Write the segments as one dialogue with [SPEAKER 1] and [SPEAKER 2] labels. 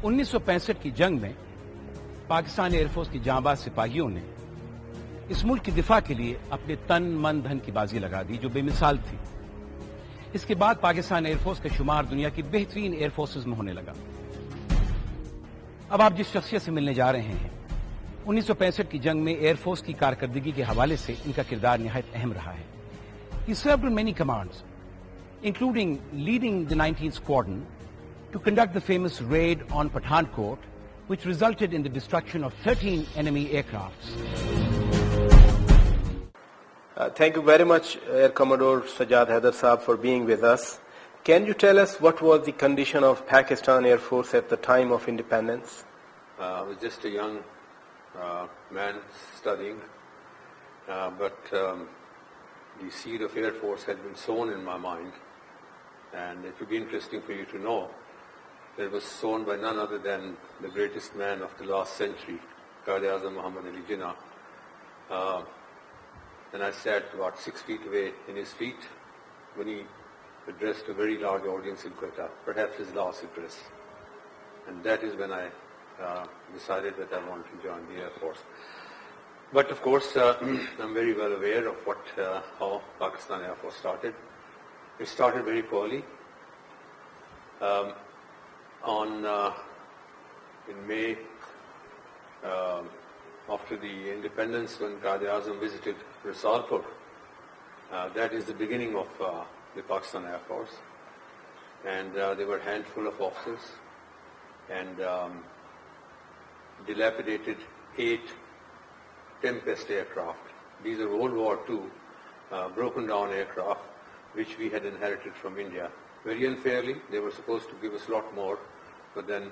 [SPEAKER 1] 1965 की जंग में पाकिस्तान एयरफोर्स की जांबाज सिपाहियों ने इस मुल्क की दिफा के लिए अपने तन मन धन की बाजी लगा दी, जो बेमिसाल थी। इसके बाद पाकिस्तान एयरफोर्स का शुमार दुनिया की बेहतरीन एयरफोर्सेज में होने लगा। अब आप जिस शख्सियत से मिलने जा रहे हैं, 1965 की जंग में एयरफोर्स की कारकर्दगी के हवाले से इनका किरदार निहायत अहम रहा है। He served on many commands, including leading the 19th Sqdn to conduct the famous raid on Pathakot, which resulted in the destruction of 13 enemy aircrafts.
[SPEAKER 2] Thank you very much, Air Commodore Sajad Haider Saab, for being with us. Can you tell us what was the condition of Pakistan Air Force at the time of independence?
[SPEAKER 3] I was just a young man studying, but the seed of Air Force had been sown in my mind, and it would be interesting for you to know that it was sown by none other than the greatest man of the last century, Quaid-e-Azam Muhammad Ali Jinnah. And I sat about 6 feet away in his feet when he addressed a very large audience in Quetta, perhaps his last address. And that is when I decided that I wanted to join the Air Force. But of course, I'm very well aware of how Pakistan Air Force started. It started very poorly. In May, after the independence, when Quaid-e-Azam visited Rasalpur, that is the beginning of the Pakistan Air Force. And there were a handful of officers and dilapidated 8 Tempest aircraft. These are World War II broken down aircraft which we had inherited from India. Very unfairly, they were supposed to give us a lot more, but then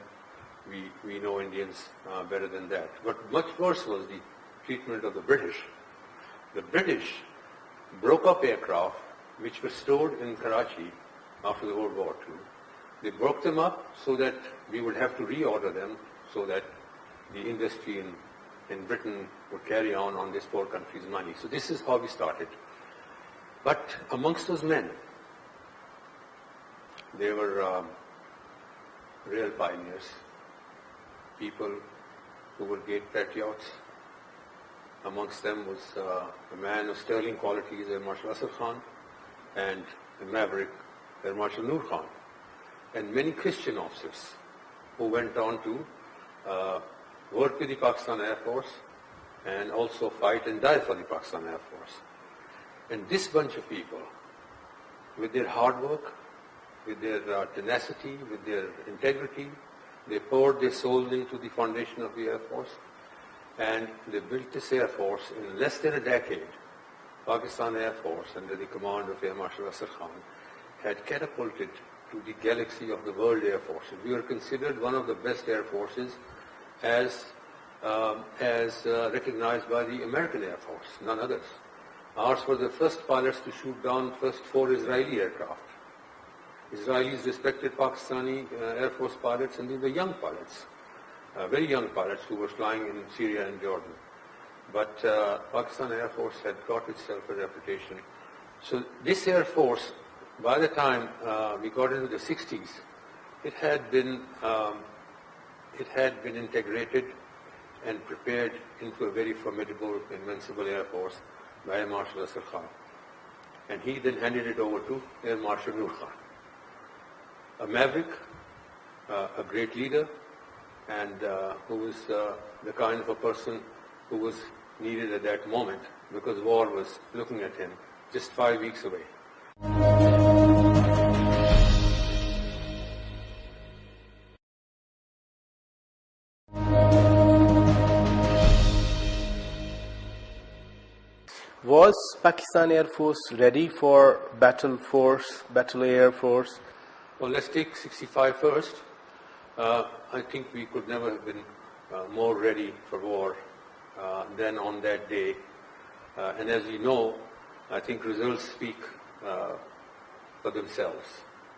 [SPEAKER 3] we know Indians better than that. But much worse was the treatment of the British. The British broke up aircraft which were stored in Karachi after the World War II. They broke them up so that we would have to reorder them so that the industry in Britain would carry on this poor country's money. So this is how we started. But amongst those men, there were real pioneers, people who were great patriots. Amongst them was a man of sterling qualities, Air Marshal Asghar Khan, and a maverick, Air Marshal Noor Khan, and many Christian officers who went on to work with the Pakistan Air Force and also fight and die for the Pakistan Air Force. And this bunch of people, with their hard work, with their tenacity, with their integrity, they poured their souls into the foundation of the Air Force, and they built this Air Force in less than a decade. Pakistan Air Force, under the command of Air Marshal Asghar Khan, had catapulted to the galaxy of the world air forces. We were considered one of the best air forces as recognized by the American Air Force, none others. Ours were the first pilots to shoot down first 4 Israeli aircraft. Israelis respected Pakistani Air Force pilots, and they were young pilots, very young pilots who were flying in Syria and Jordan. But Pakistan Air Force had got itself a reputation. So this Air Force, by the time we got into the 60s, it had been integrated and prepared into a very formidable, invincible Air Force by Air Marshal Asghar Khan. And he then handed it over to Air Marshal Noor Khan, a maverick, a great leader, and who was the kind of a person who was needed at that moment, because war was looking at him just 5 weeks away.
[SPEAKER 2] Was Pakistan Air Force ready for battle air force?
[SPEAKER 3] Well, let's take 65 first. I think we could never have been more ready for war than on that day. And as you know, I think results speak for themselves.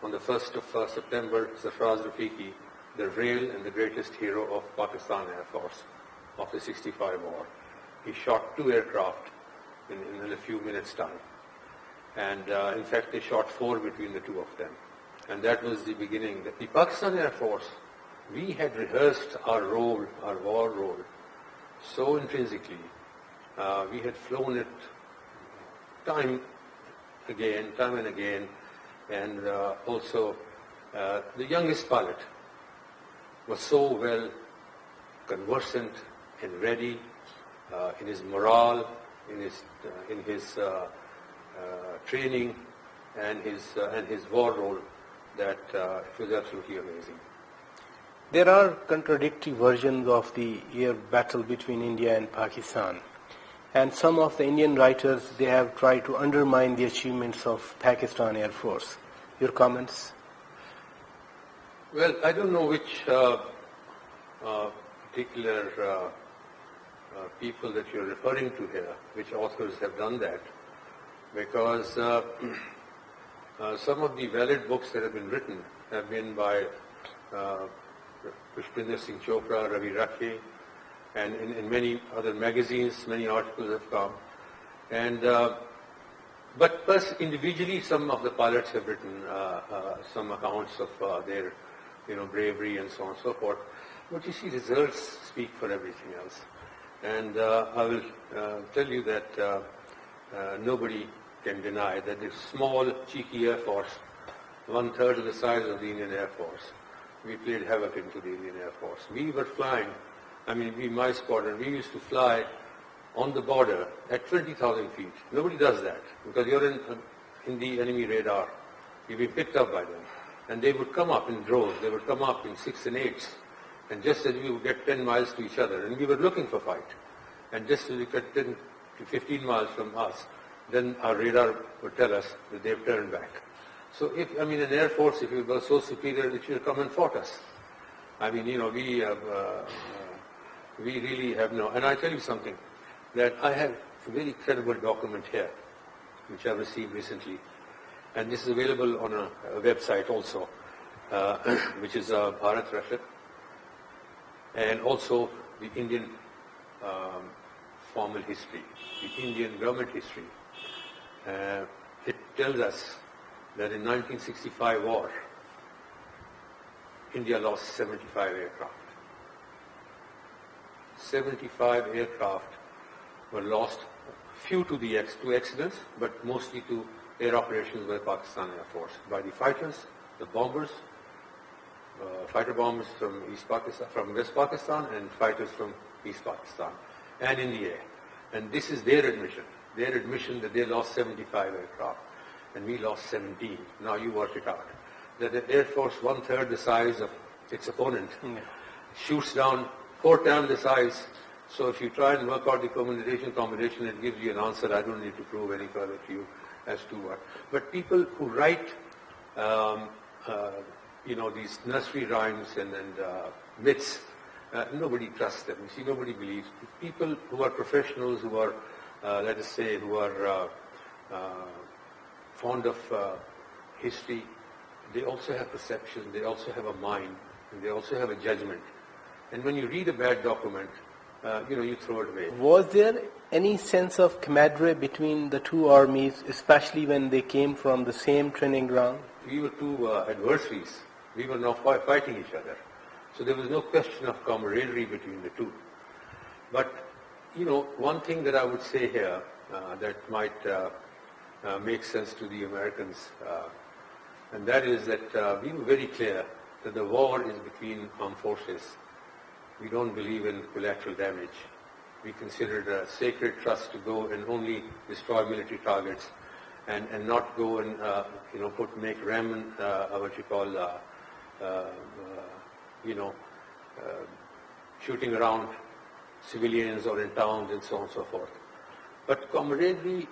[SPEAKER 3] On the 1st of September, Serfraz Rafiqui, the real and the greatest hero of Pakistan Air Force of the 65 war, he shot 2 aircraft in a few minutes' time. And in fact, they shot 4 between the 2 of them. And that was the beginning. The Pakistan Air Force we had rehearsed our role, our war role, so intrinsically. We had flown it time and again, and also the youngest pilot was so well conversant and ready in his morale, in his training, and his war role that it was absolutely amazing.
[SPEAKER 2] There are contradictory versions of the air battle between India and Pakistan. And some of the Indian writers, they have tried to undermine the achievements of Pakistan Air Force. Your comments?
[SPEAKER 3] Well, I don't know which particular people that you're referring to here, which authors have done that, because some of the valid books that have been written have been by Pushpinder Singh Chopra, Rafiqui, and in many other magazines, many articles have come. And but plus individually, some of the pilots have written some accounts of their, bravery and so on and so forth. But you see, results speak for everything else. And I will tell you that nobody can deny that this small, cheeky Air Force, 1/3 of the size of the Indian Air Force, we played havoc into the Indian Air Force. We were flying, my squadron, we used to fly on the border at 20,000 feet. Nobody does that because you're in the enemy radar. You've been picked up by them. And they would come up in droves. They would come up in 6 and 8s. And just as we would get 10 miles to each other, and we were looking for fight. And just as we got 10 to 15 miles from us, then our radar would tell us that they've turned back. So an Air Force, if it was so superior, it should have come and fought us. We really have no. And I tell you something, that I have a very credible document here, which I received recently. And this is available on a website also, which is Bharat Rafiq, and also the Indian formal history, the Indian government history. It tells us that in 1965 war, India lost 75 aircraft. 75 aircraft were lost, few to accidents, but mostly to air operations by Pakistan Air Force, by the fighters, the bombers, fighter bombers from West Pakistan, and fighters from East Pakistan, and in the air. And this is their admission that they lost 75 aircraft, and we lost 17. Now you work it out. That the Air Force, 1/3 the size of its opponent, shoots down 4 times the size. So if you try and work out the combination, it gives you an answer. I don't need to prove any further to you as to what. But people who write, these nursery rhymes and myths, nobody trusts them. You see, nobody believes. People who are professionals, who are, let us say, who are fond of history, they also have perception, they also have a mind, and they also have a judgment. And when you read a bad document, you throw it away.
[SPEAKER 2] Was there any sense of camaraderie between the two armies, especially when they came from the same training ground?
[SPEAKER 3] We were two adversaries. We were now fighting each other. So there was no question of camaraderie between the two. But, one thing that I would say here that might make sense to the Americans, and that is that we were very clear that the war is between armed forces. We don't believe in collateral damage. We consider it a sacred trust to go and only destroy military targets and not go and, make ramen, shooting around civilians or in towns and so on and so forth. But camaraderie,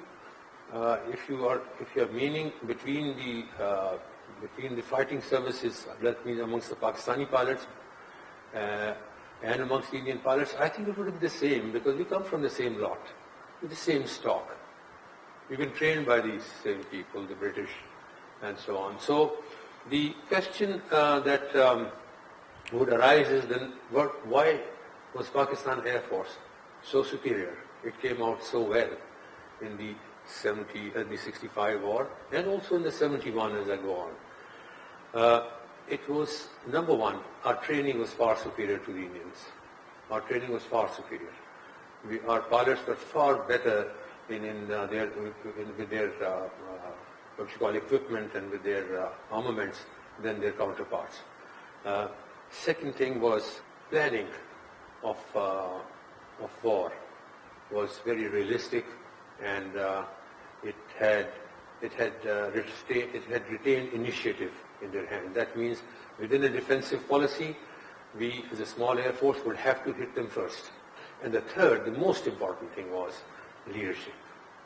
[SPEAKER 3] if you are meaning between the fighting services, that means amongst the Pakistani pilots, and amongst the Indian pilots, I think it would be the same because we come from the same lot, with the same stock. We've been trained by these same people, the British, and so on. So the question that would arise is then, why was Pakistan Air Force so superior? It came out so well in the 65 war, and also in the 71 as I go on. it was, number one, our training was far superior to the Indians. Our training was far superior. Our pilots were far better with their what you call equipment and with their armaments than their counterparts. Second thing was planning of war was very realistic, and it had retained initiative in their hand. That means within a defensive policy, we as a small air force would have to hit them first. And the third, the most important thing was leadership.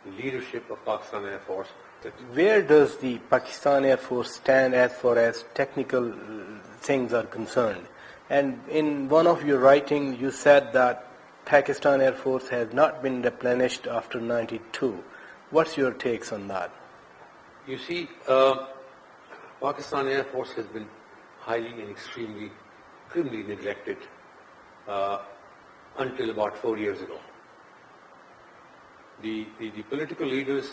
[SPEAKER 3] The leadership of Pakistan Air Force.
[SPEAKER 2] Where does the Pakistan Air Force stand as far as technical things are concerned? And in one of your writings, you said that Pakistan Air Force has not been replenished after '92. What's your takes on that?
[SPEAKER 3] You see, Pakistan Air Force has been highly and extremely criminally neglected until about 4 years ago. The political leaders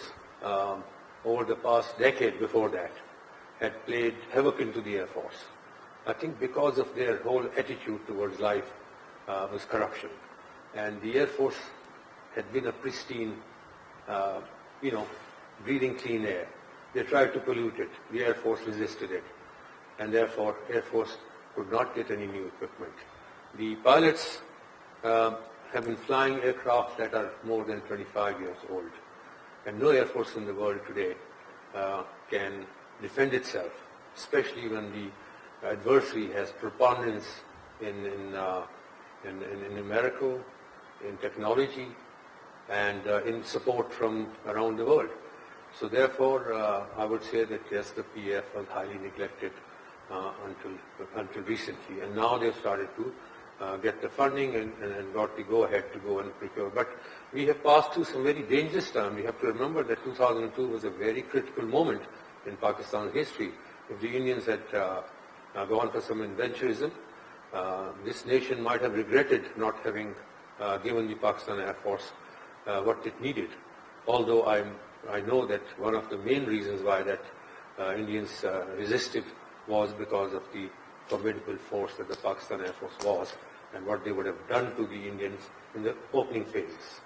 [SPEAKER 3] over the past decade before that had played havoc into the Air Force. I think because of their whole attitude towards life was corruption. And the Air Force had been a pristine, breathing clean air. They tried to pollute it. The Air Force resisted it. And therefore, Air Force could not get any new equipment. The pilots have been flying aircraft that are more than 25 years old. And no Air Force in the world today can defend itself, especially when the adversary has preponderance in numerical, in technology, and in support from around the world. So therefore, I would say that yes, the PF was highly neglected until recently, and now they've started to get the funding and got the go-ahead to go and procure. But we have passed through some very dangerous time. We have to remember that 2002 was a very critical moment in Pakistan's history. If the Indians had gone for some adventurism, this nation might have regretted not having given the Pakistan Air Force what it needed. Although I know that one of the main reasons why that Indians resisted was because of the formidable force that the Pakistan Air Force was and what they would have done to the Indians in the opening phases.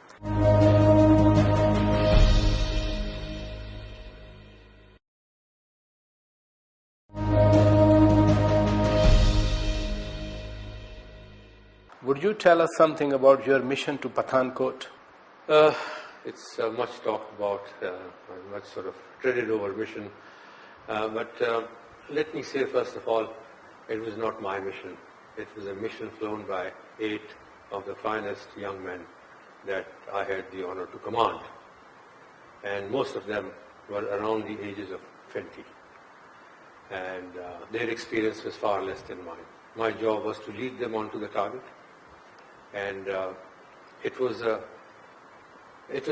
[SPEAKER 2] Would you tell us something about your mission to Pathakot?
[SPEAKER 3] It's much talked about, much sort of treaded over mission. But let me say first of all, it was not my mission. It was a mission flown by 8 of the finest young men that I had the honor to command. And most of them were around the ages of 20. And their experience was far less than mine. My job was to lead them onto the target. And it was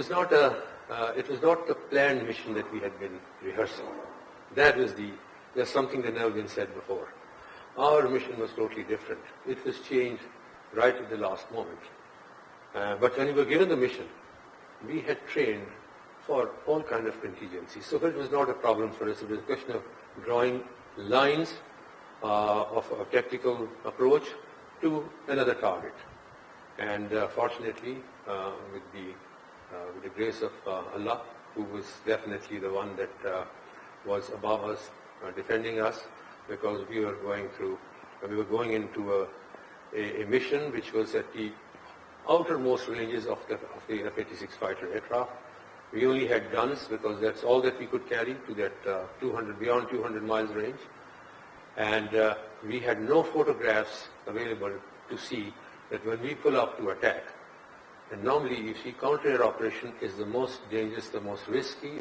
[SPEAKER 3] not the planned mission that we had been rehearsing. There's something that never been said before. Our mission was totally different. It was changed right at the last moment. But when we were given the mission, we had trained for all kinds of contingencies. So it was not a problem for us. It was a question of drawing lines of a tactical approach to another target. And fortunately, with the grace of Allah, who was definitely the one that was above us, defending us, because we were going into a mission which was at the outermost ranges of the F-86 fighter aircraft. We only had guns because that's all that we could carry to that beyond 200 miles range. And we had no photographs available to see that when we pull up to attack, and normally you see counter-air operation is the most dangerous, the most risky,